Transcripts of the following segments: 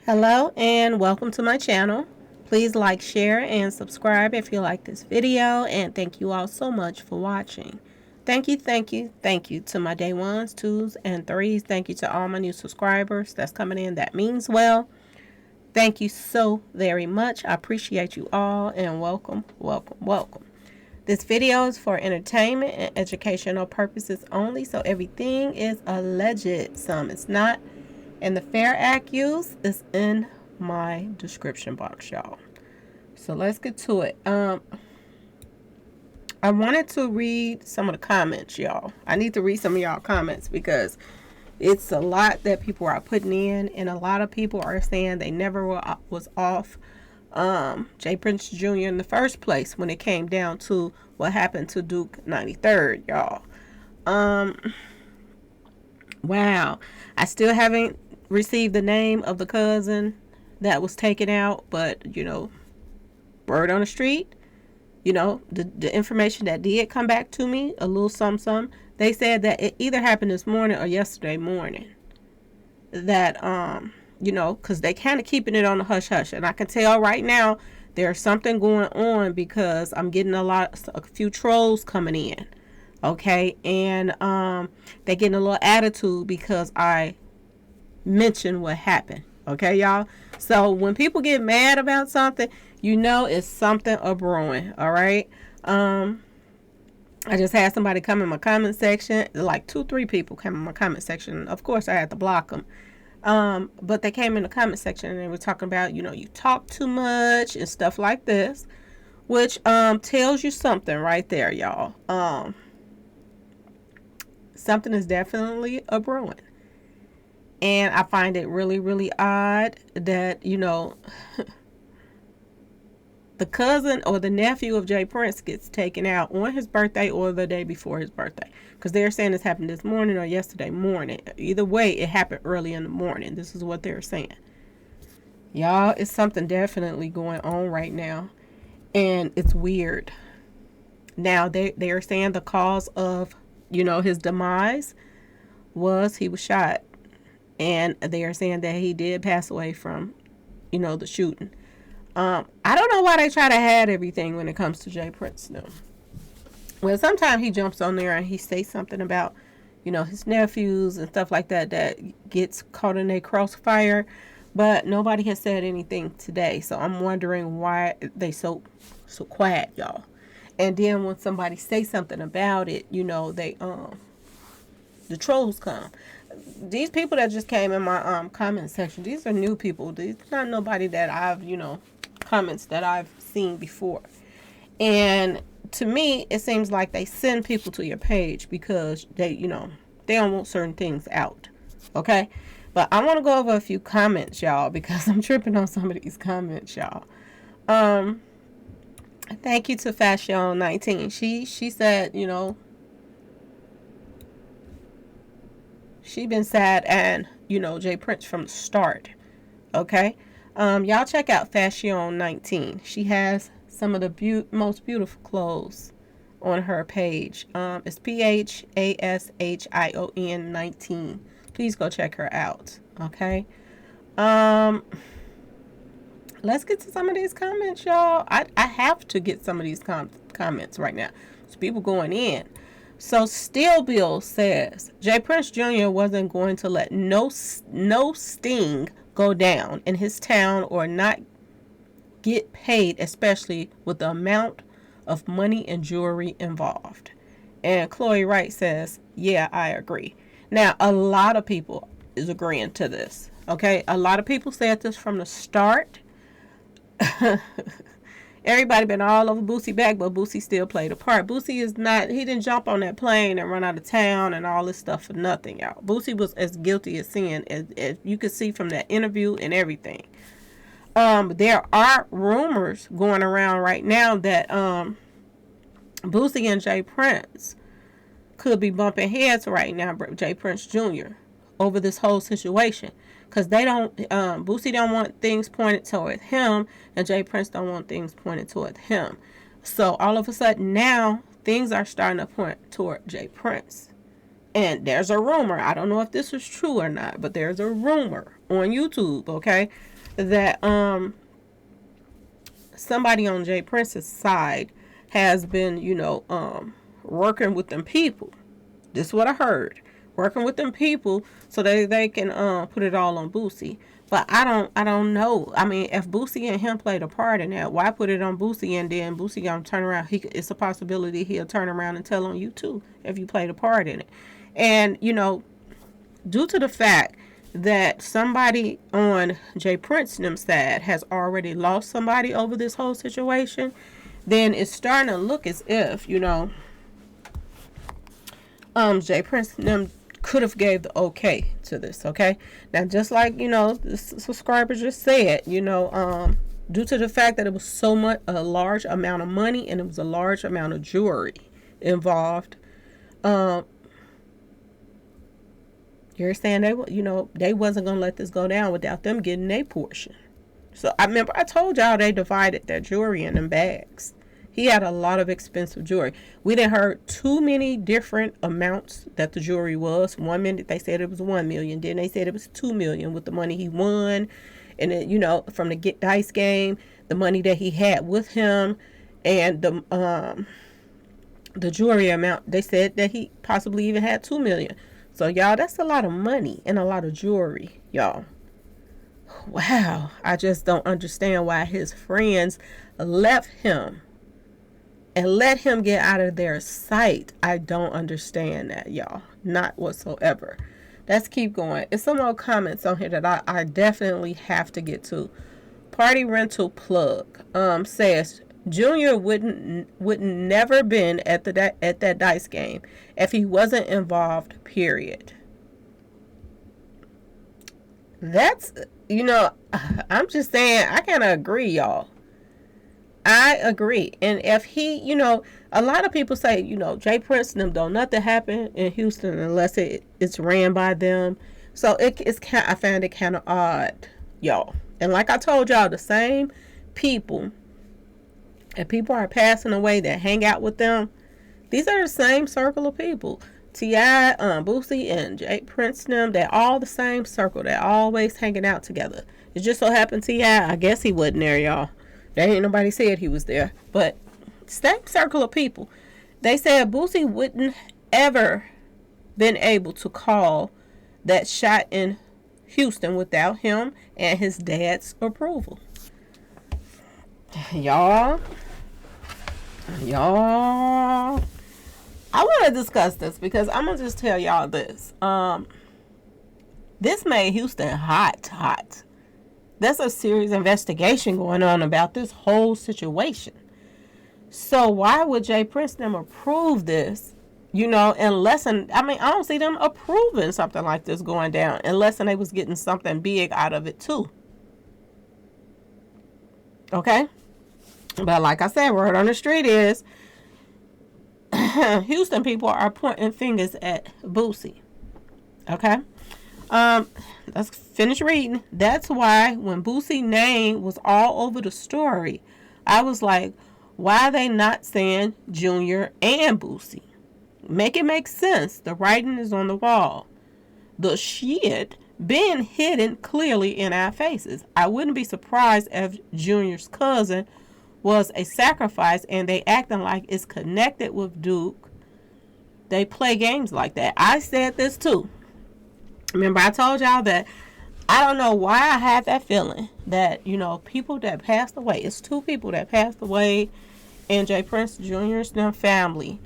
Hello and welcome to my channel. Please like, share, and subscribe if you like this video, and thank you all so much for watching. Thank you to my day ones, twos, and threes. Thank you to all my new subscribers that's coming in. That means well. Thank you so very much. I appreciate you all, and welcome. This video is for entertainment and educational purposes only, so everything is alleged. Some is not. And the fair act use is in my description box, y'all. So let's get to it. I wanted to read some of the comments, y'all. I need to read some of y'all comments because it's a lot that people are putting in, and a lot of people are saying they never was off J. Prince Jr. in the first place when it came down to what happened to Duke 93rd, y'all. Wow. I still haven't received the name of the cousin that was taken out, but word on the street, the information that did come back to me, a little some, they said that it either happened this morning or yesterday morning. That because they kind of keeping it on the hush hush, and I can tell right now there's something going on because I'm getting a few trolls coming in, okay, and they're getting a little attitude because I mention what happened. Okay, y'all. So when people get mad about something, it's something a brewing. All right. I just had somebody come in my comment section, like 2-3 people came in my comment section. Of course I had to block them, but they came in the comment section and they were talking about you talk too much and stuff like this, which tells you something right there, y'all. Something is definitely a brewing. And I find it really, really odd that, the cousin or the nephew of Jay Prince gets taken out on his birthday or the day before his birthday. Because they're saying this happened this morning or yesterday morning. Either way, it happened early in the morning. This is what they're saying. Y'all, it's something definitely going on right now. And it's weird. Now, they are saying the cause of, his demise was he was shot. And they are saying that he did pass away from, the shooting. I don't know why they try to hide everything when it comes to Jay Prince, though. Well, sometimes he jumps on there and he says something about, his nephews and stuff like that gets caught in a crossfire. But nobody has said anything today. So I'm wondering why they so quiet, y'all. And then when somebody say something about it, the trolls come. These people that just came in my comment section, these are new people. These not nobody that I've comments that I've seen before. And to me, it seems like they send people to your page because they don't want certain things out. Okay, but I want to go over a few comments, y'all, because I'm tripping on some of these comments, y'all. Thank you to Fashion 19. She said she been sad and Jay Prince from the start. Okay, y'all check out Fashion 19. She has some of the most beautiful clothes on her page. It's PHASHION 19. Please go check her out. Okay. Let's get to some of these comments, y'all. I have to get some of these comments right now. There's people going in. So Steel Bill says Jay Prince Jr. wasn't going to let no sting go down in his town or not get paid, especially with the amount of money and jewelry involved. And Chloe Wright says, yeah, I agree. Now, a lot of people is agreeing to this. Okay, a lot of people said this from the start. Everybody been all over Boosie back, but Boosie still played a part. Boosie is not, he didn't jump on that plane and run out of town and all this stuff for nothing, y'all. Boosie was as guilty as sin, as you could see from that interview and everything. There are rumors going around right now that Boosie and Jay Prince could be bumping heads right now, Jay Prince Jr., over this whole situation. Because they don't, Boosie don't want things pointed toward him, and Jay Prince don't want things pointed toward him. So all of a sudden now, things are starting to point toward Jay Prince. And there's a rumor. I don't know if this is true or not, but there's a rumor on YouTube, okay? that somebody on Jay Prince's side has been, working with them people. This is what I heard. Working with them people so they can put it all on Boosie. But I don't know. I mean, if Boosie and him played a part in that, why put it on Boosie and then Boosie gonna turn around? It's a possibility he'll turn around and tell on you too if you played a part in it. And due to the fact that somebody on Jay Prince's side has already lost somebody over this whole situation, then it's starting to look as if Jay Prince could have gave the okay to this. Okay, now just like the subscriber just said, due to the fact that it was a large amount of money and it was a large amount of jewelry involved, you're saying they wasn't gonna let this go down without them getting their portion. So I remember I told y'all they divided their jewelry in them bags. He had a lot of expensive jewelry. We didn't heard too many different amounts that the jewelry was. 1 minute they said it was 1 million, then they said it was 2 million with the money he won, and then, from the dice game, the money that he had with him, and the jewelry amount. They said that he possibly even had 2 million. So y'all, that's a lot of money and a lot of jewelry, y'all. Wow, I just don't understand why his friends left him and let him get out of their sight. I don't understand that, y'all. Not whatsoever. Let's keep going. It's some more comments on here that I definitely have to get to. Party Rental Plug says Junior wouldn't never been at that dice game if he wasn't involved, period. That's I'm just saying, I kind of agree, y'all. I agree. And if he, a lot of people say, Jay Prince and them don't nothing happen in Houston unless it's ran by them. So I find it kind of odd, y'all. And like I told y'all, the same people, and people are passing away that hang out with them. These are the same circle of people. T.I., Boosie, and Jay Prince and them, they're all the same circle. They're always hanging out together. It just so happened T.I., I guess he wasn't there, y'all. There ain't nobody said he was there. But same circle of people. They said Boosie wouldn't ever been able to call that shot in Houston without him and his dad's approval. Y'all, I want to discuss this because I'm going to just tell y'all this. This made Houston hot. There's a serious investigation going on about this whole situation. So why would Jay Prince them approve this? Unless, I don't see them approving something like this going down unless they was getting something big out of it too. Okay? But like I said, word on the street is Houston people are pointing fingers at Boosie. Okay? Let's finish reading. That's why when Boosie's name was all over the story, I was like, why are they not saying Junior and Boosie? Make it make sense. The writing is on the wall. The shit been hidden clearly in our faces. I wouldn't be surprised if Junior's cousin was a sacrifice and they acting like it's connected with Duke. They play games like that. I said this too. Remember, I told y'all that I don't know why I had that feeling that, people that passed away, it's 2 people that passed away in Jay Prince Jr.'s family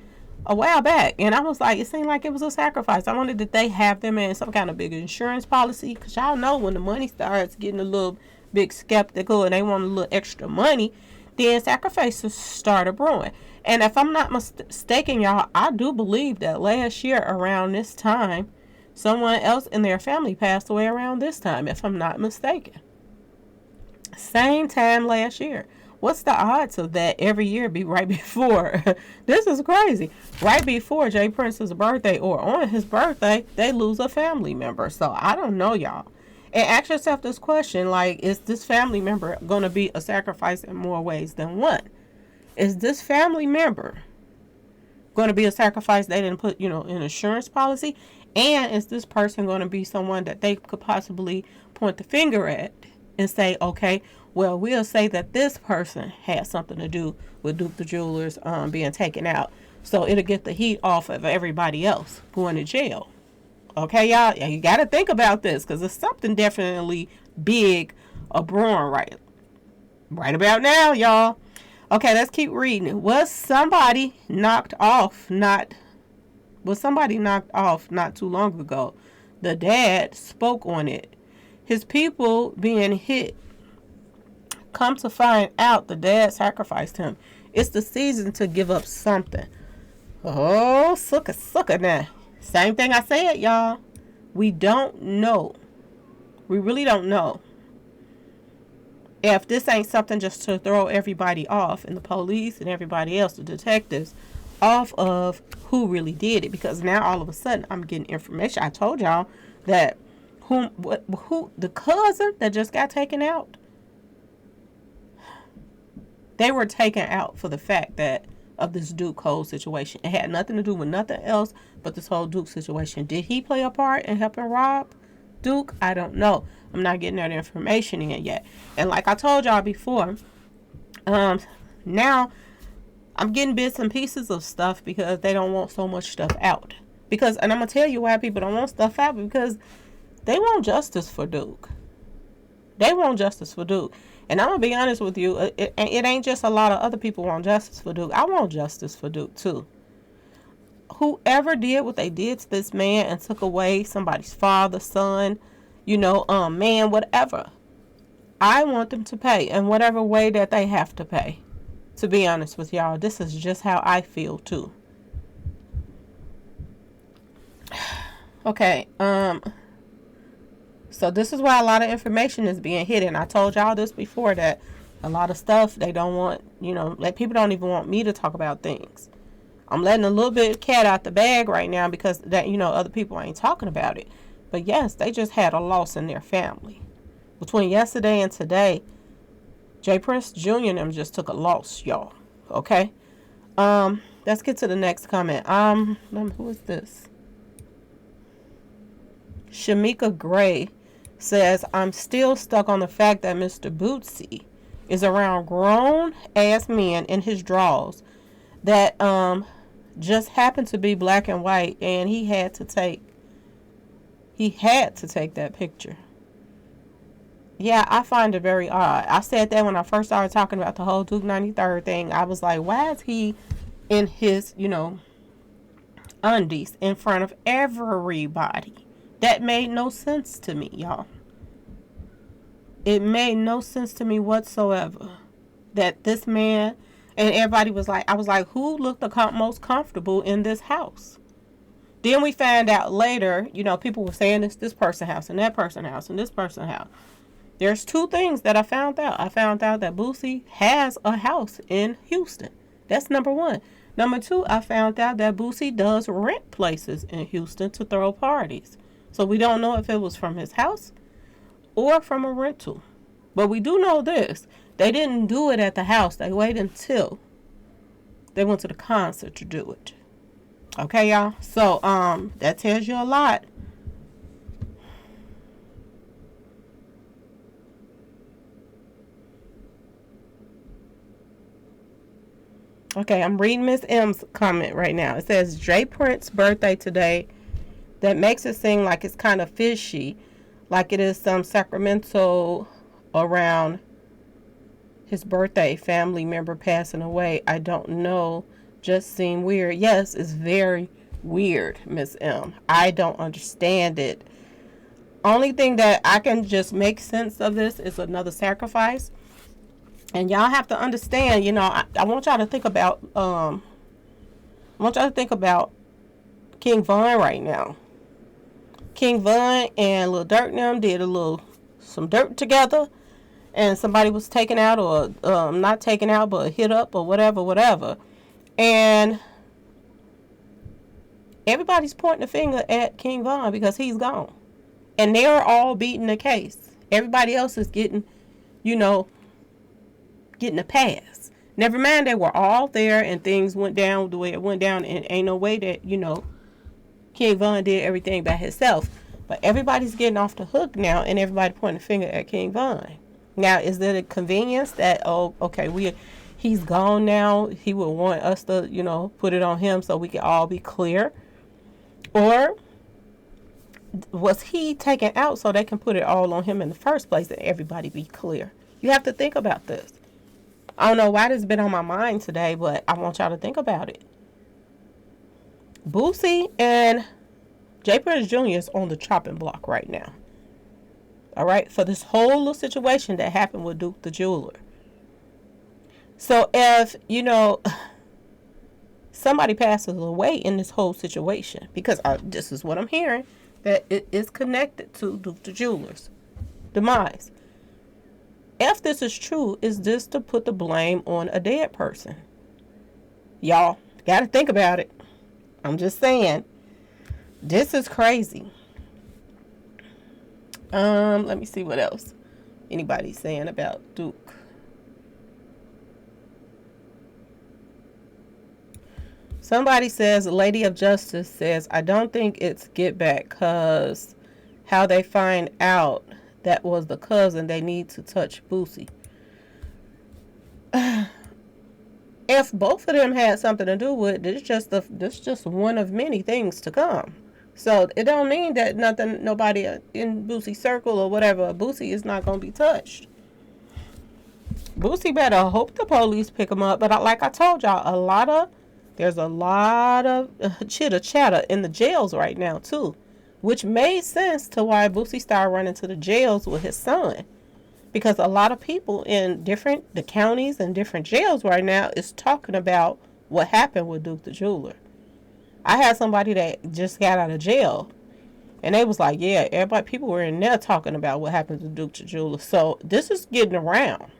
a while back. And I was like, it seemed like it was a sacrifice. I wondered, did they have them in some kind of big insurance policy? Because y'all know when the money starts getting a little big skeptical and they want a little extra money, then sacrifices started brewing. And if I'm not mistaken, y'all, I do believe that last year around this time, someone else in their family passed away around this time, if I'm not mistaken. Same time last year. What's the odds of that every year be right before? This is crazy. Right before Jay Prince's birthday or on his birthday, they lose a family member. So I don't know, y'all. And ask yourself this question, like, is this family member going to be a sacrifice in more ways than one? Is this family member going to be a sacrifice they didn't put, an insurance policy? And is this person going to be someone that they could possibly point the finger at and say, okay, well, we'll say that this person had something to do with Duke the Jewelers being taken out. So it'll get the heat off of everybody else going to jail. Okay, y'all, you got to think about this because it's something definitely big a brewing right about now, y'all. Okay, let's keep reading. Was somebody knocked off not too long ago? The dad spoke on it. His people being hit. Come to find out, the dad sacrificed him. It's the season to give up something. Oh, sucker now. Same thing I said, y'all. We don't know. We really don't know if this ain't something just to throw everybody off, and the police and everybody else, the detectives, off of who really did it. Because now all of a sudden I'm getting information. I told y'all that who the cousin that just got taken out, they were taken out for the fact that of this Duke whole situation. It had nothing to do with nothing else but this whole Duke situation. Did he play a part in helping rob Duke? I don't know. I'm not getting that information in yet. And like I told y'all before, now I'm getting bits and pieces of stuff because they don't want so much stuff out. And I'm going to tell you why people don't want stuff out, because they want justice for Duke. They want justice for Duke. And I'm going to be honest with you, it ain't just a lot of other people want justice for Duke. I want justice for Duke too. Whoever did what they did to this man and took away somebody's father, son, man, whatever. I want them to pay in whatever way that they have to pay. To be honest with y'all, this is just how I feel too. Okay, so this is why a lot of information is being hidden. I told y'all this before, that a lot of stuff they don't want, like people don't even want me to talk about things. I'm letting a little bit of cat out the bag right now because that, other people ain't talking about it. But yes, they just had a loss in their family. Between yesterday and today, J. Prince Jr. and them just took a loss, y'all. Okay? Let's get to the next comment. Who is this? Shamika Gray says, I'm still stuck on the fact that Mr. Boosie is around grown ass men in his drawers that just happened to be black and white, and he had to take that picture. Yeah, I find it very odd. I said that when I first started talking about the whole Duke 93rd thing. I was like, why is he in his, undies in front of everybody? That made no sense to me, y'all. It made no sense to me whatsoever that this man, and everybody was like, I was like, who looked the most comfortable in this house? Then we found out later, people were saying this person house and that person house and this person house. There's two things that I found out. I found out that Boosie has a house in Houston. That's number one. Number two, I found out that Boosie does rent places in Houston to throw parties. So we don't know if it was from his house or from a rental. But we do know this. They didn't do it at the house. They waited until they went to the concert to do it. Okay, y'all? So, that tells you a lot. Okay, I'm reading Ms.M's comment right now. It says, J. Prince's birthday today. That makes it seem like it's kind of fishy, like it is some Sacramento around his birthday, family member passing away. I don't know, just seem weird. Yes, it's very weird, Ms.M. I don't understand it. Only thing that I can just make sense of this is another sacrifice. And y'all have to understand, I want y'all to think about, King Von right now. King Von and Lil Durk and them did some dirt together, and somebody was taken out, or not taken out, but hit up, or whatever. And everybody's pointing the finger at King Von because he's gone. And they're all beating the case. Everybody else is getting a pass. Never mind, they were all there and things went down the way it went down, and ain't no way that, King Von did everything by himself. But everybody's getting off the hook now, and everybody pointing the finger at King Von. Now, is it a convenience that, oh, okay, he's gone now, he would want us to, put it on him so we can all be clear? Or was he taken out so they can put it all on him in the first place and everybody be clear? You have to think about this. I don't know why this has been on my mind today, but I want y'all to think about it. Boosie and J. Prince Jr. is on the chopping block right now. All right? For this whole little situation that happened with Duke the Jeweler. So if, somebody passes away in this whole situation, because this is what I'm hearing, that it is connected to Duke the Jeweler's demise. If this is true, is this to put the blame on a dead person? Y'all got to think about it. I'm just saying, this is crazy. Let me see what else anybody's saying about Duke. Somebody says, Lady of Justice says, I don't think it's get back, because how they find out that was the cousin, they need to touch Boosie. If both of them had something to do with it, this just one of many things to come. So it don't mean that nobody in Boosie's circle or whatever, Boosie is not going to be touched. Boosie better hope the police pick him up. But like I told y'all, there's a lot of chitter chatter in the jails right now too, which made sense to why Boosie started running to the jails with his son. Because a lot of people in the counties and different jails right now is talking about what happened with Duke the Jeweler. I had somebody that just got out of jail, and they was like, yeah, people were in there talking about what happened to Duke the Jeweler. So this is getting around.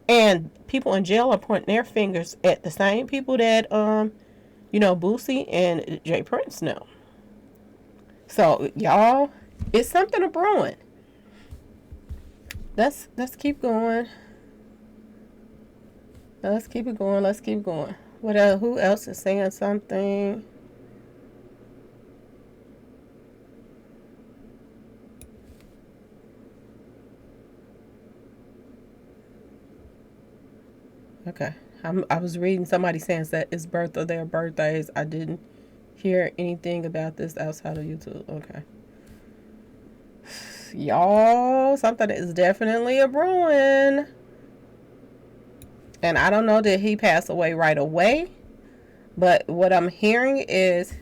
And people in jail are pointing their fingers at the same people that, Boosie and J. Prince know. So, y'all, it's something brewing. Let's keep going. Let's keep it going. Let's keep going. What else? Who else is saying something? Okay. I was reading somebody saying that it's their birthdays. I didn't hear anything about this outside of YouTube. Okay. Y'all, something is definitely a brewing. And I don't know, did he pass away right away? But what I'm hearing is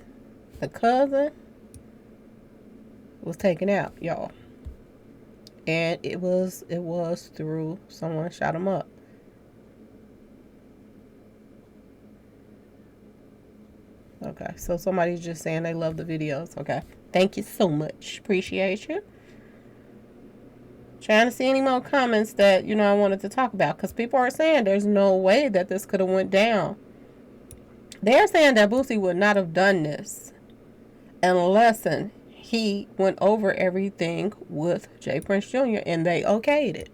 the cousin was taken out, y'all. And it was through someone shot him up. Okay, so somebody's just saying they love the videos. Okay, thank you so much. Appreciate you. Trying to see any more comments that, I wanted to talk about. Because people are saying there's no way that this could have went down. They're saying that Boosie would not have done this unless he went over everything with J. Prince Jr. and they okayed it.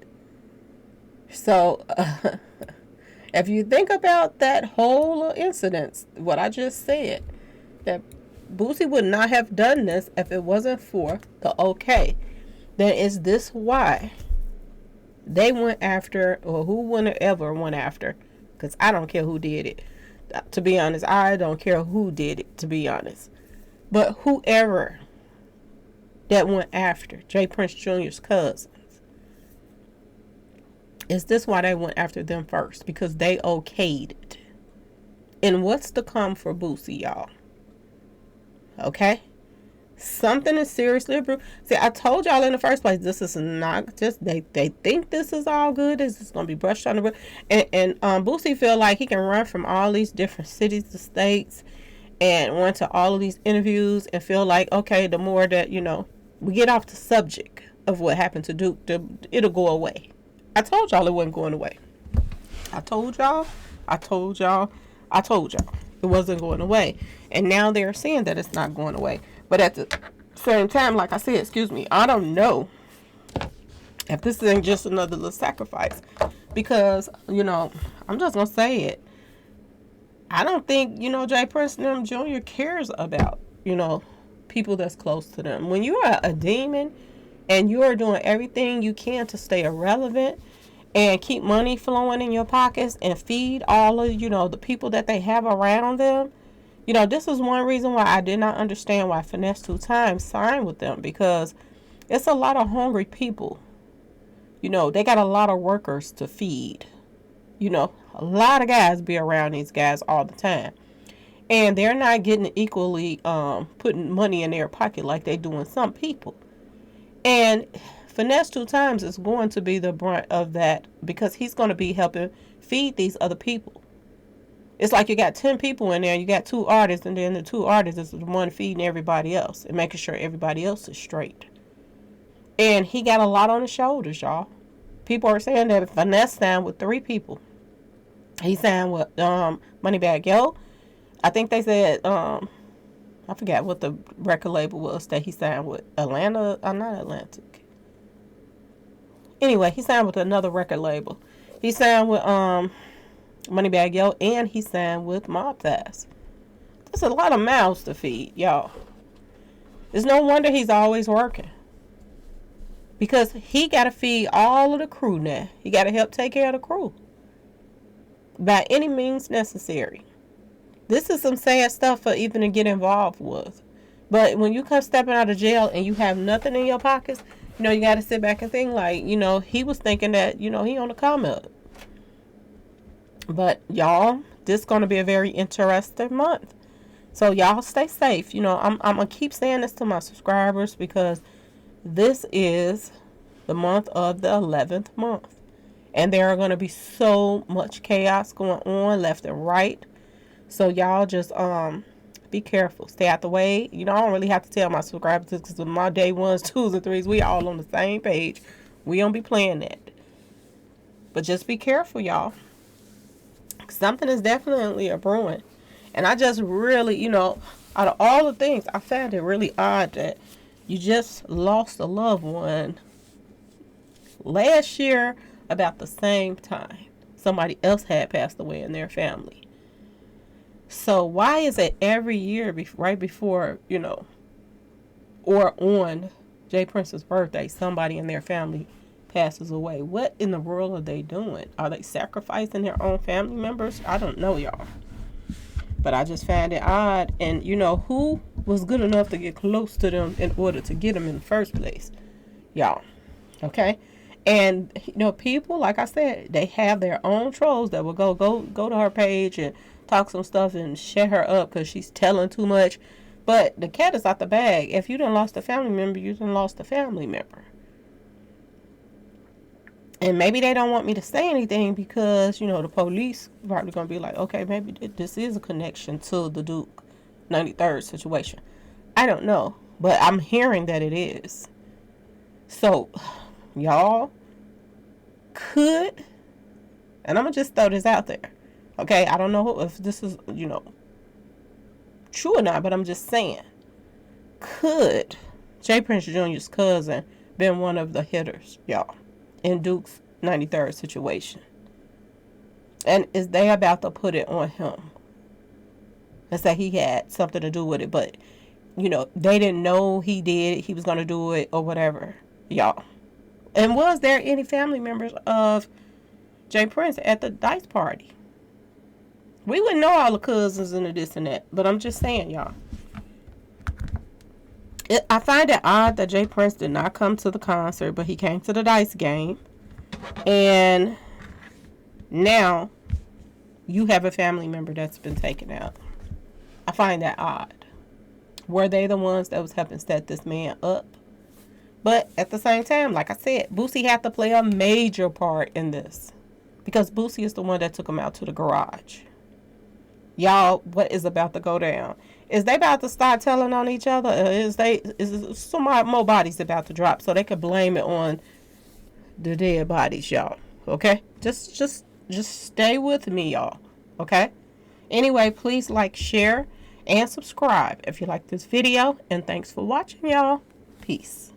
So, if you think about that whole incident, what I just said, that Boosie would not have done this if it wasn't for the okay. Then is this why they went after, or who would ever went after? Because I don't care who did it. To be honest, I don't care who did it, to be honest. But whoever that went after J. Prince Jr.'s cousins, is this why they went after them first? Because they okayed it. And what's to come for Boosie, y'all? Okay? Something is seriously approved. See, I told y'all in the first place, this is not just, they think this is all good. This is going to be brushed on the roof. And Boosie feel like he can run from all these different cities to states and went to all of these interviews and feel like, okay, the more that, we get off the subject of what happened to Duke, it'll go away. I told y'all it wasn't going away. I told y'all it wasn't going away. And now they're saying that it's not going away. But at the same time, like I said, I don't know if this isn't just another little sacrifice. Because, I'm just going to say it. I don't think, J. Prince Jr. cares about, people that's close to them. When you are a demon, and you are doing everything you can to stay irrelevant and keep money flowing in your pockets and feed all of, the people that they have around them. This is one reason why I did not understand why Finesse 2 Times signed with them, because it's a lot of hungry people. They got a lot of workers to feed. A lot of guys be around these guys all the time. And they're not getting equally putting money in their pocket like they do in some people. And Finesse 2 Times is going to be the brunt of that, because he's going to be helping feed these other people. It's like you got 10 people in there, you got 2 artists, and then the 2 artists is the one feeding everybody else and making sure everybody else is straight. And he got a lot on his shoulders, y'all. People are saying that Finesse signed with 3 people. He signed with Moneybagg Yo. I think they said, I forgot what the record label was that he signed with. Not Atlantic. Anyway, he signed with another record label. He signed with Moneybagg Yo, and he signed with Mob Ties. There's a lot of mouths to feed, y'all. It's no wonder he's always working, because he got to feed all of the crew now. He got to help take care of the crew by any means necessary. This is some sad stuff for even to get involved with. But when you come stepping out of jail and you have nothing in your pockets, you got to sit back and think like, he was thinking that, he on the come up. But y'all, this is going to be a very interesting month. So y'all stay safe. I'm going to keep saying this to my subscribers, because this is the month of the 11th month. And there are going to be so much chaos going on left and right. So y'all just be careful. Stay out the way. I don't really have to tell my subscribers, because my day 1s, 2s, and 3s, we all on the same page. We don't be playing that. But just be careful, y'all. Something is definitely a brewing. And I just really, out of all the things, I found it really odd that you just lost a loved one last year about the same time somebody else had passed away in their family. So why is it every year right before, or on Jay Prince's birthday, somebody in their family passes away? What in the world are they doing? Are they sacrificing their own family members? I don't know, y'all. But I just found it odd. And, who was good enough to get close to them in order to get them in the first place? Y'all. Okay? And, people, like I said, they have their own trolls that will go to her page and talk some stuff and shut her up because she's telling too much. But the cat is out the bag. If you done lost a family member, you done lost a family member. And maybe they don't want me to say anything because, the police probably going to be like, okay, maybe this is a connection to the Duke 93rd situation. I don't know. But I'm hearing that it is. So, y'all could, and I'm going to just throw this out there. Okay, I don't know if this is, true or not, but I'm just saying. Could Jay Prince Jr.'s cousin been one of the hitters, y'all, in Duke's 93rd situation? And is they about to put it on him and say he had something to do with it, but, they didn't know he did, he was going to do it or whatever, y'all. And was there any family members of Jay Prince at the dice party? We wouldn't know all the cousins and the this and that. But I'm just saying, y'all. I find it odd that Jay Prince did not come to the concert, but he came to the dice game. And now you have a family member that's been taken out. I find that odd. Were they the ones that was helping set this man up? But at the same time, like I said, Boosie had to play a major part in this. Because Boosie is the one that took him out to the garage. Y'all, what is about to go down? Is they about to start telling on each other? Or is some more bodies about to drop so they could blame it on the dead bodies, y'all? Okay? Just stay with me, y'all. Okay? Anyway, please like, share, and subscribe if you like this video. And thanks for watching, y'all. Peace.